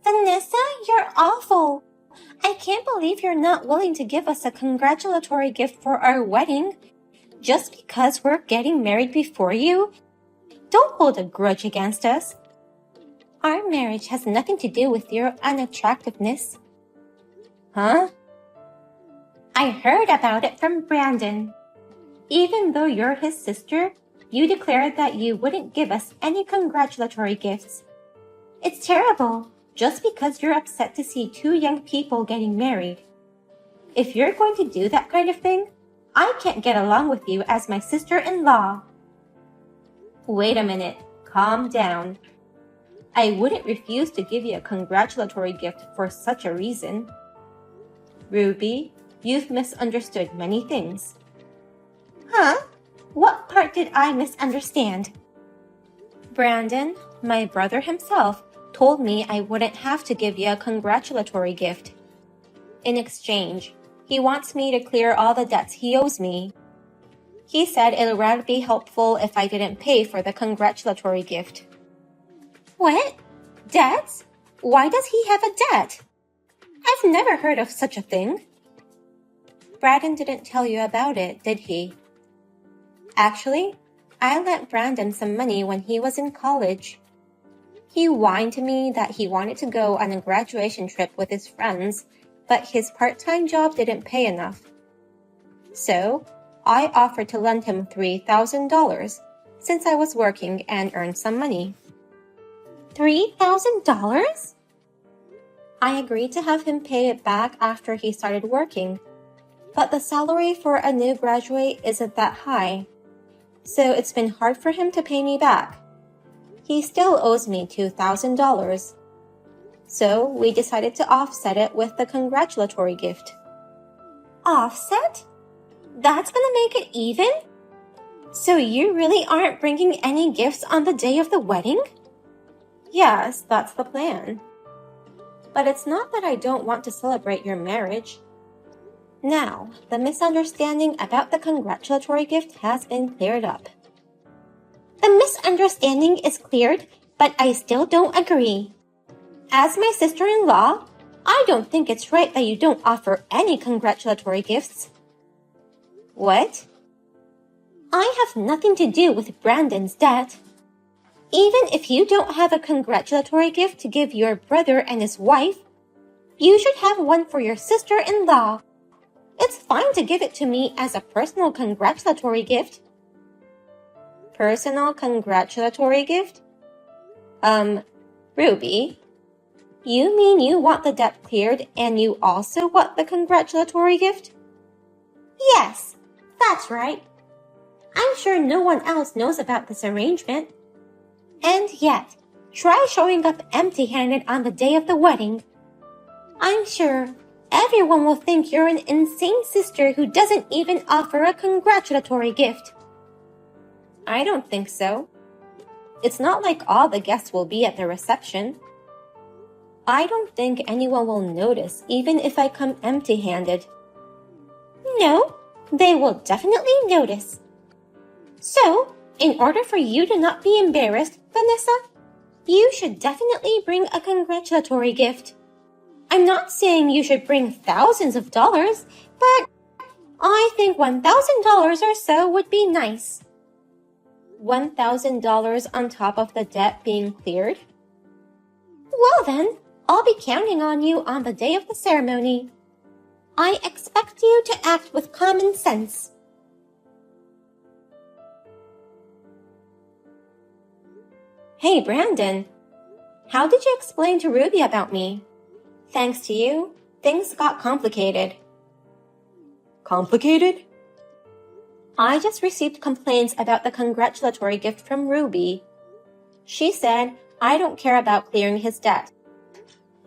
Vanessa, you're awful. I can't believe you're not willing to give us a congratulatory gift for our wedding just because we're getting married before you. Don't hold a grudge against us. Our marriage has nothing to do with your unattractiveness. Huh? I heard about it from Brandon. Even though you're his sister, you declared that you wouldn't give us any congratulatory gifts. It's terrible, just because you're upset to see two young people getting married. If you're going to do that kind of thing, I can't get along with you as my sister-in-law. Wait a minute, calm down. I wouldn't refuse to give you a congratulatory gift for such a reason. Ruby, you've misunderstood many things. Huh? What part did I misunderstand? Brandon, my brother himself, told me I wouldn't have to give you a congratulatory gift. In exchange, he wants me to clear all the debts he owes me. He said it would be helpful if I didn't pay for the congratulatory gift. What? Debts? Why does he have a debt? I've never heard of such a thing. Brandon didn't tell you about it, did he? Actually, I lent Brandon some money when he was in college. He whined to me that he wanted to go on a graduation trip with his friends, but his part-time job didn't pay enough. So, I offered to lend him $3,000 since I was working and earned some money. $3,000? I agreed to have him pay it back after he started working, but the salary for a new graduate isn't that high, so it's been hard for him to pay me back. He still owes me $2,000. So we decided to offset it with the congratulatory gift. Offset? That's gonna make it even? So you really aren't bringing any gifts on the day of the wedding? Yes, that's the plan. But it's not that I don't want to celebrate your marriage. Now, the misunderstanding about the congratulatory gift has been cleared up. The misunderstanding is cleared, but I still don't agree. As my sister-in-law, I don't think it's right that you don't offer any congratulatory gifts. What? I have nothing to do with Brandon's debt. Even if you don't have a congratulatory gift to give your brother and his wife, you should have one for your sister-in-law. It's fine to give it to me as a personal congratulatory gift. Personal congratulatory gift? Ruby, you mean you want the debt cleared and you also want the congratulatory gift? Yes, that's right. I'm sure no one else knows about this arrangement. And yet, try showing up empty-handed on the day of the wedding. I'm sure everyone will think you're an insane sister who doesn't even offer a congratulatory gift. I don't think so. It's not like all the guests will be at the reception. I don't think anyone will notice even if I come empty-handed. No, they will definitely notice. So, in order for you to not be embarrassed, Vanessa, you should definitely bring a congratulatory gift. I'm not saying you should bring thousands of dollars, but I think $1,000 or so would be nice. $1,000 on top of the debt being cleared? Well then, I'll be counting on you on the day of the ceremony. I expect you to act with common sense. Hey, Brandon. How did you explain to Ruby about me? Thanks to you, things got complicated. Complicated? I just received complaints about the congratulatory gift from Ruby. She said I don't care about clearing his debt.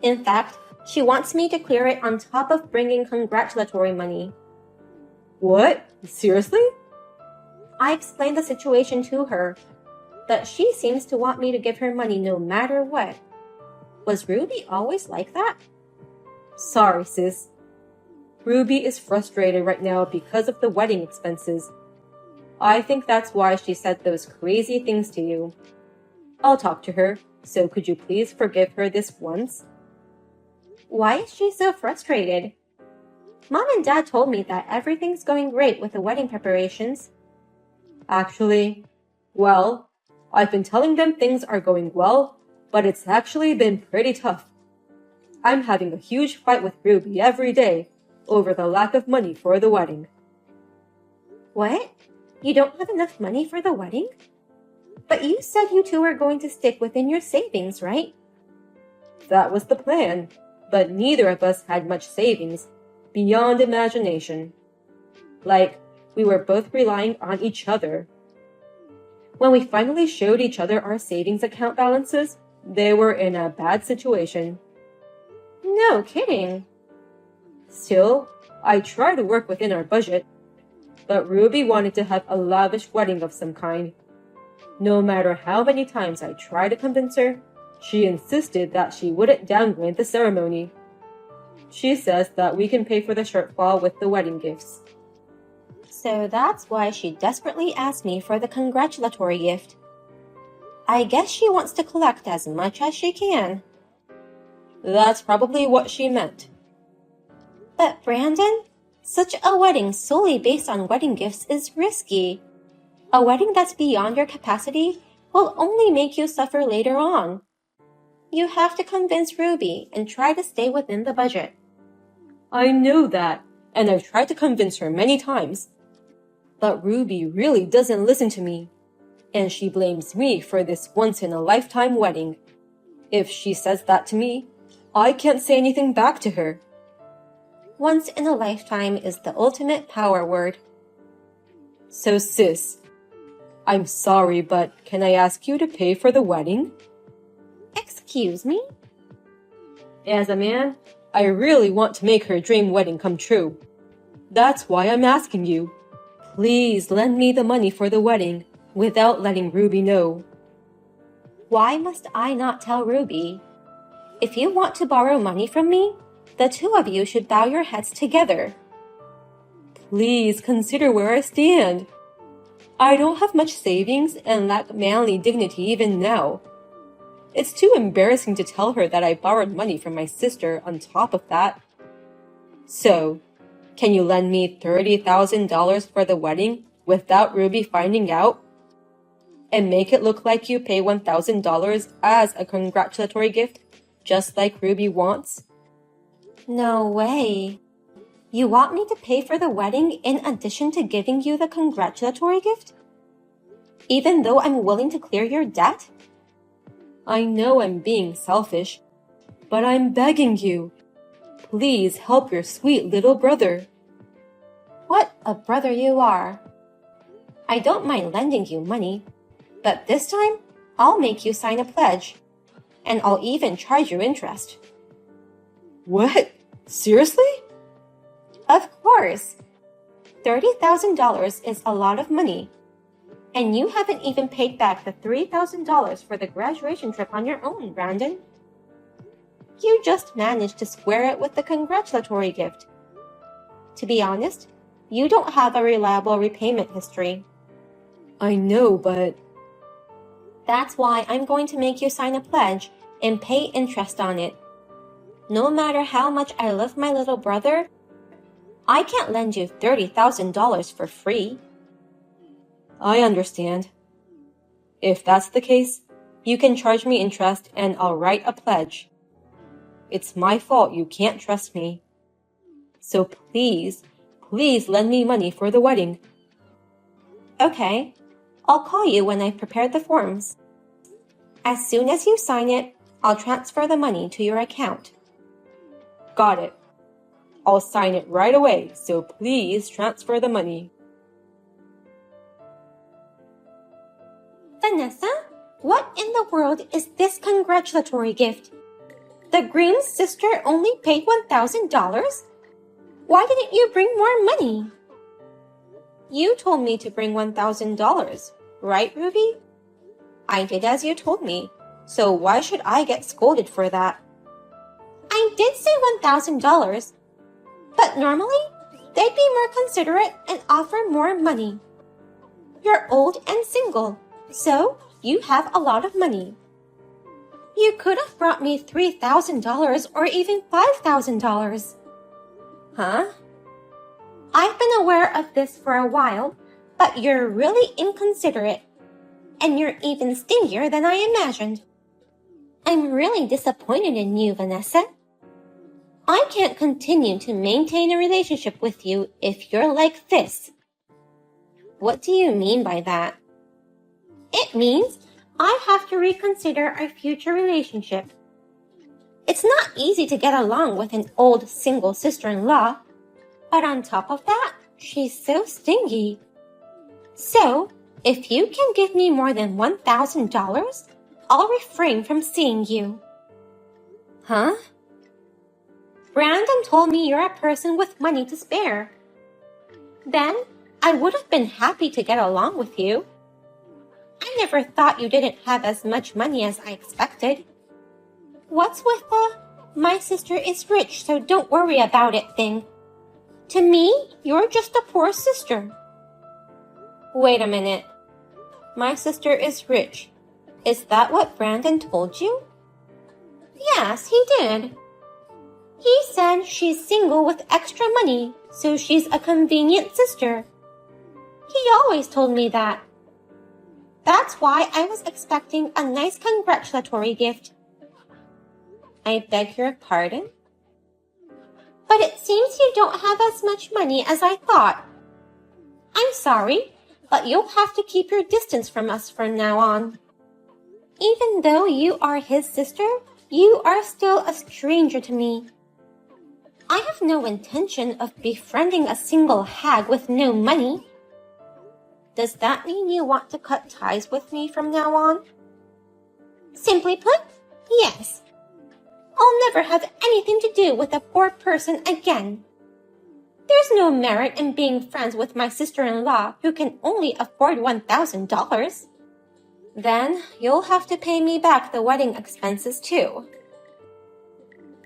In fact, she wants me to clear it on top of bringing congratulatory money. What? Seriously? I explained the situation to her, but she seems to want me to give her money no matter what. Was Ruby always like that? Sorry, sis. Ruby is frustrated right now because of the wedding expenses. I think that's why she said those crazy things to you. I'll talk to her, so could you please forgive her this once? Why is she so frustrated? Mom and Dad told me that everything's going great with the wedding preparations. Actually, well, I've been telling them things are going well, but it's actually been pretty tough. I'm having a huge fight with Ruby every day over the lack of money for the wedding. What? You don't have enough money for the wedding? But you said you two were going to stick within your savings, right? That was the plan, but neither of us had much savings beyond imagination. Like, we were both relying on each other. When we finally showed each other our savings account balances, they were in a bad situation. No kidding. Still, I tried to work within our budget, but Ruby wanted to have a lavish wedding of some kind. No matter how many times I tried to convince her, she insisted that she wouldn't downgrade the ceremony. She says that we can pay for the shortfall with the wedding gifts. So that's why she desperately asked me for the congratulatory gift. I guess she wants to collect as much as she can. That's probably what she meant. But Brandon, such a wedding solely based on wedding gifts is risky. A wedding that's beyond your capacity will only make you suffer later on. You have to convince Ruby and try to stay within the budget. I know that, and I've tried to convince her many times. But Ruby really doesn't listen to me, and she blames me for this once-in-a-lifetime wedding. If she says that to me, I can't say anything back to her. Once in a lifetime is the ultimate power word. So sis, I'm sorry, but can I ask you to pay for the wedding? Excuse me? As a man, I really want to make her dream wedding come true. That's why I'm asking you. Please lend me the money for the wedding without letting Ruby know. Why must I not tell Ruby? If you want to borrow money from me, the two of you should bow your heads together. Please consider where I stand. I don't have much savings and lack manly dignity even now. It's too embarrassing to tell her that I borrowed money from my sister on top of that. So, can you lend me $30,000 for the wedding without Ruby finding out? And make it look like you pay $1,000 as a congratulatory gift, just like Ruby wants? No way. You want me to pay for the wedding in addition to giving you the congratulatory gift? Even though I'm willing to clear your debt? I know I'm being selfish, but I'm begging you. Please help your sweet little brother. What a brother you are. I don't mind lending you money, but this time I'll make you sign a pledge, and I'll even charge you interest. What? Seriously? Of course. $30,000 is a lot of money, and you haven't even paid back the $3,000 for the graduation trip on your own, Brandon. You just managed to square it with the congratulatory gift. To be honest, you don't have a reliable repayment history. I know, but... That's why I'm going to make you sign a pledge and pay interest on it. No matter how much I love my little brother, I can't lend you $30,000 for free. I understand. If that's the case, you can charge me interest and I'll write a pledge. It's my fault you can't trust me. So please lend me money for the wedding. Okay, I'll call you when I've prepared the forms. As soon as you sign it, I'll transfer the money to your account. Got it. I'll sign it right away, so please transfer the money. Vanessa, what in the world is this congratulatory gift? The groom's sister only paid $1,000? Why didn't you bring more money? You told me to bring $1,000, right, Ruby? I did as you told me, so why should I get scolded for that? I did say $1,000, but normally they'd be more considerate and offer more money. You're old and single, so you have a lot of money. You could have brought me $3,000 or even $5,000. Huh? I've been aware of this for a while, but you're really inconsiderate. And you're even stingier than I imagined. I'm really disappointed in you, Vanessa. I can't continue to maintain a relationship with you if you're like this. What do you mean by that? It means I have to reconsider our future relationship. It's not easy to get along with an old single sister-in-law, but on top of that, she's so stingy. So, if you can give me more than $1,000, I'll refrain from seeing you. Huh? Brandon told me you're a person with money to spare. Then, I would have been happy to get along with you. I never thought you didn't have as much money as I expected. What's with the "my sister is rich, so don't worry about it" thing? To me, you're just a poor sister. Wait a minute. My sister is rich. Is that what Brandon told you? Yes, he did. He said she's single with extra money, so she's a convenient sister. He always told me that. That's why I was expecting a nice congratulatory gift. I beg your pardon? But it seems you don't have as much money as I thought. I'm sorry, but you'll have to keep your distance from us from now on. Even though you are his sister, you are still a stranger to me. I have no intention of befriending a single hag with no money. Does that mean you want to cut ties with me from now on? Simply put, yes. I'll never have anything to do with a poor person again. There's no merit in being friends with my sister-in-law who can only afford $1,000. Then you'll have to pay me back the wedding expenses too.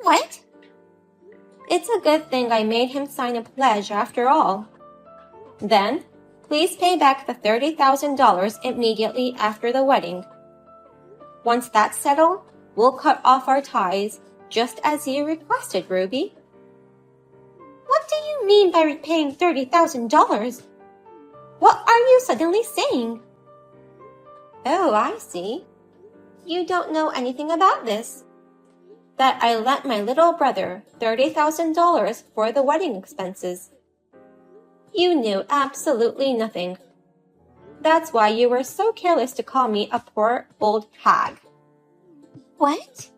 What? It's a good thing I made him sign a pledge after all. Then, please pay back the $30,000 immediately after the wedding. Once that's settled, we'll cut off our ties, just as you requested, Ruby. What do you mean by repaying $30,000? What are you suddenly saying? Oh, I see. You don't know anything about this. That I lent my little brother $30,000 for the wedding expenses. You knew absolutely nothing. That's why you were so careless to call me a poor old hag. What?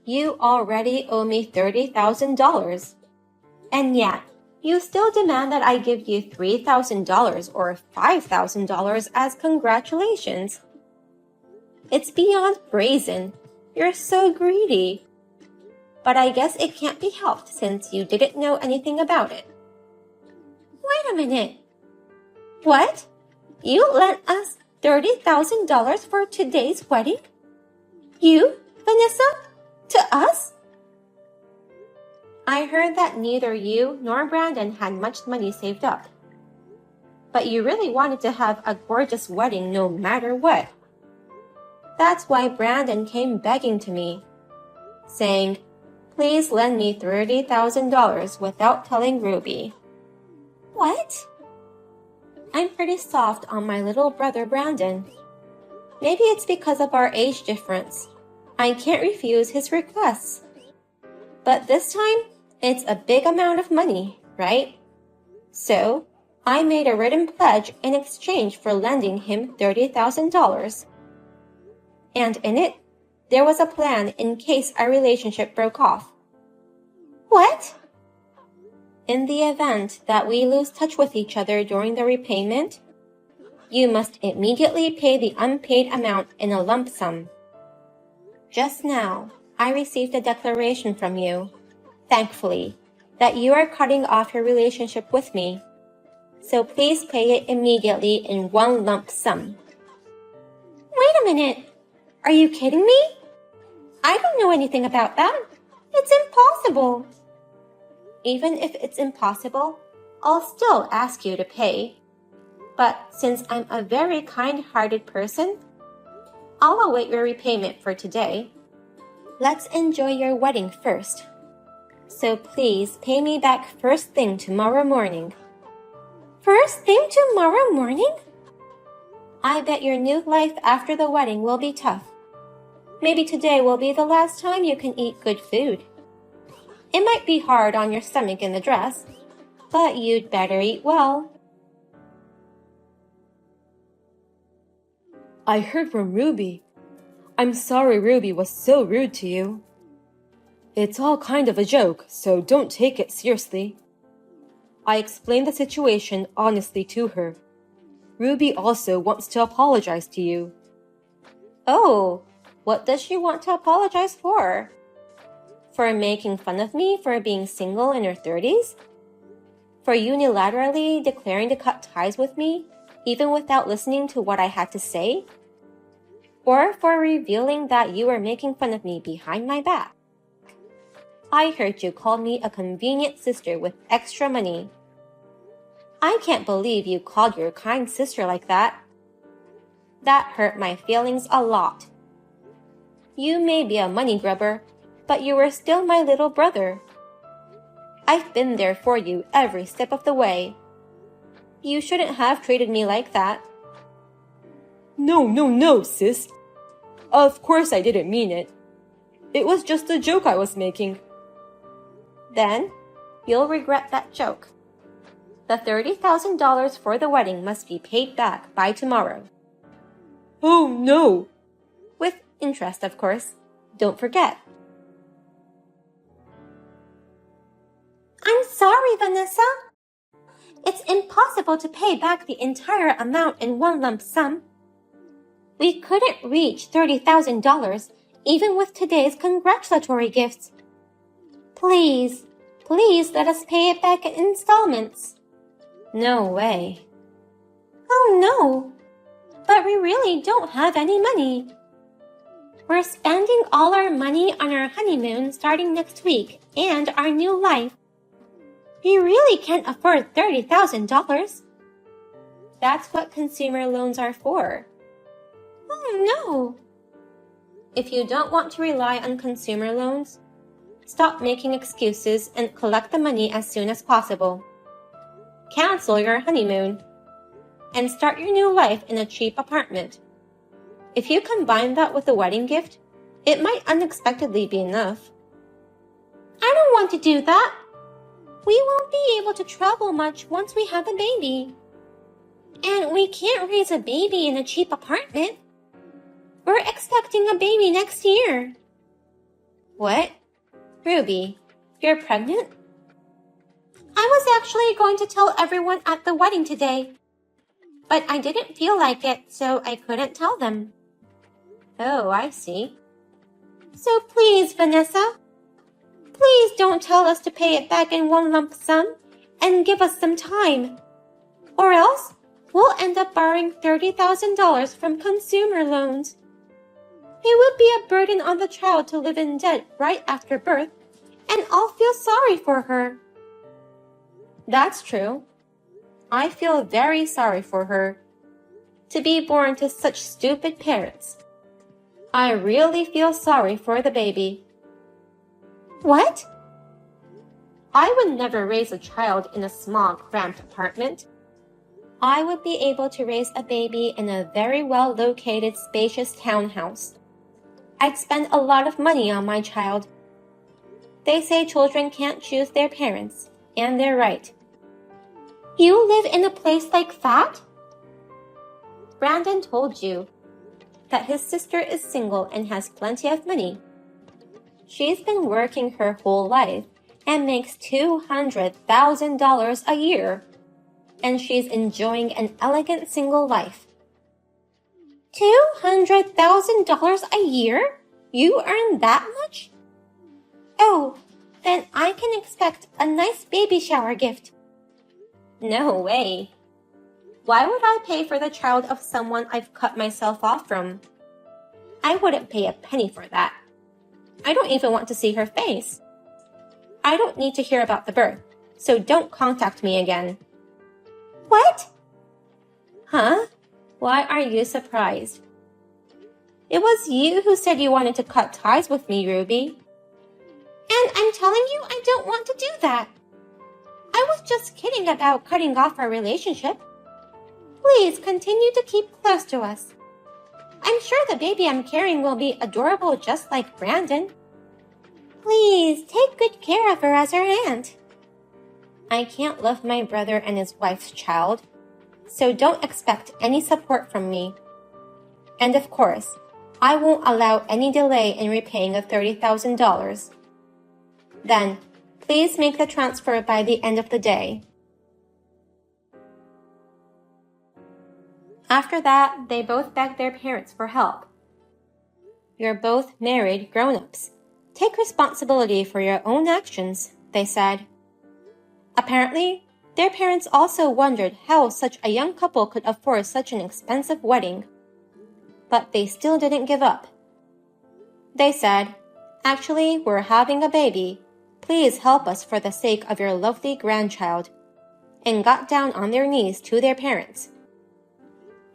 You already owe me $30,000. And yet, you still demand that I give you $3,000 or $5,000 as congratulations. It's beyond brazen. You're so greedy. But I guess it can't be helped since you didn't know anything about it. Wait a minute. What? You lent us $30,000 for today's wedding? You, Vanessa? To us? I heard that neither you nor Brandon had much money saved up. But you really wanted to have a gorgeous wedding no matter what. That's why Brandon came begging to me, saying, "Please lend me $30,000 without telling Ruby." What? I'm pretty soft on my little brother Brandon. Maybe it's because of our age difference. I can't refuse his requests. But this time, it's a big amount of money, right? So, I made a written pledge in exchange for lending him $30,000. And in it, there was a plan in case our relationship broke off. What? In the event that we lose touch with each other during the repayment, you must immediately pay the unpaid amount in a lump sum. Just now, I received a declaration from you, thankfully, that you are cutting off your relationship with me. So please pay it immediately in one lump sum. Wait a minute. Are you kidding me? I don't know anything about that. It's impossible. Even if it's impossible, I'll still ask you to pay. But since I'm a very kind-hearted person, I'll await your repayment for today. Let's enjoy your wedding first. So please pay me back first thing tomorrow morning. First thing tomorrow morning? I bet your new life after the wedding will be tough. Maybe today will be the last time you can eat good food. It might be hard on your stomach in the dress, but you'd better eat well. I heard from Ruby. I'm sorry Ruby was so rude to you. It's all kind of a joke, so don't take it seriously. I explained the situation honestly to her. Ruby also wants to apologize to you. Oh, what does she want to apologize for? For making fun of me for being single in her 30s? For unilaterally declaring to cut ties with me, even without listening to what I had to say? Or for revealing that you were making fun of me behind my back? I heard you call me a convenient sister with extra money. I can't believe you called your kind sister like that. That hurt my feelings a lot. You may be a money grubber, but you were still my little brother. I've been there for you every step of the way. You shouldn't have treated me like that. No, sis. Of course I didn't mean it. It was just a joke I was making. Then, you'll regret that joke. The $30,000 for the wedding must be paid back by tomorrow. Oh no! With interest, of course. Don't forget. I'm sorry, Vanessa. It's impossible to pay back the entire amount in one lump sum. We couldn't reach $30,000 even with today's congratulatory gifts. Please let us pay it back in installments. No way. Oh no, but we really don't have any money. We're spending all our money on our honeymoon starting next week and our new life. We really can't afford $30,000. That's what consumer loans are for. Oh no. If you don't want to rely on consumer loans, stop making excuses and collect the money as soon as possible. Cancel your honeymoon and start your new life in a cheap apartment. If you combine that with a wedding gift, it might unexpectedly be enough. I don't want to do that. We won't be able to travel much once we have a baby. And we can't raise a baby in a cheap apartment. We're expecting a baby next year. What? Ruby, you're pregnant? I was actually going to tell everyone at the wedding today, but I didn't feel like it, so I couldn't tell them. Oh, I see. So please, Vanessa, please don't tell us to pay it back in one lump sum and give us some time. Or else, we'll end up borrowing $30,000 from consumer loans. It would be a burden on the child to live in debt right after birth, and I'll feel sorry for her. That's true. I feel very sorry for her. To be born to such stupid parents. I really feel sorry for the baby. What? I would never raise a child in a small, cramped apartment. I would be able to raise a baby in a very well-located, spacious townhouse. I'd spend a lot of money on my child. They say children can't choose their parents, and they're right. You live in a place like that? Brandon told you that his sister is single and has plenty of money. She's been working her whole life and makes $200,000 a year, and she's enjoying an elegant single life. $200,000 a year? You earn that much? Oh, then I can expect a nice baby shower gift. No way. Why would I pay for the child of someone I've cut myself off from? I wouldn't pay a penny for that. I don't even want to see her face. I don't need to hear about the birth, so don't contact me again. What? Huh? Why are you surprised? It was you who said you wanted to cut ties with me, Ruby. And I'm telling you I don't want to do that. I was just kidding about cutting off our relationship. Please continue to keep close to us. I'm sure the baby I'm carrying will be adorable just like Brandon. Please take good care of her as her aunt. I can't love my brother and his wife's child, so don't expect any support from me. And of course, I won't allow any delay in repaying the $30,000. Then, please make the transfer by the end of the day. After that, they both begged their parents for help. You're both married grown-ups. Take responsibility for your own actions, they said. Apparently, their parents also wondered how such a young couple could afford such an expensive wedding. But they still didn't give up. They said, "Actually, we're having a baby. Please help us for the sake of your lovely grandchild," and got down on their knees to their parents.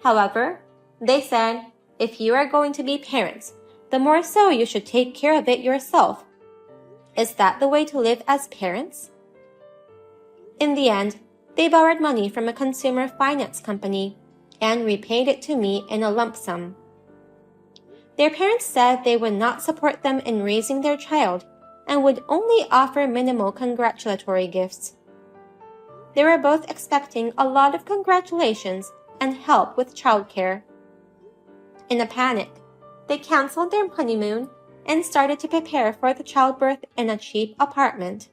However, they said, if you are going to be parents, the more so you should take care of it yourself. Is that the way to live as parents? In the end, they borrowed money from a consumer finance company and repaid it to me in a lump sum. Their parents said they would not support them in raising their child and would only offer minimal congratulatory gifts. They were both expecting a lot of congratulations and help with childcare. In a panic, they canceled their honeymoon and started to prepare for the childbirth in a cheap apartment.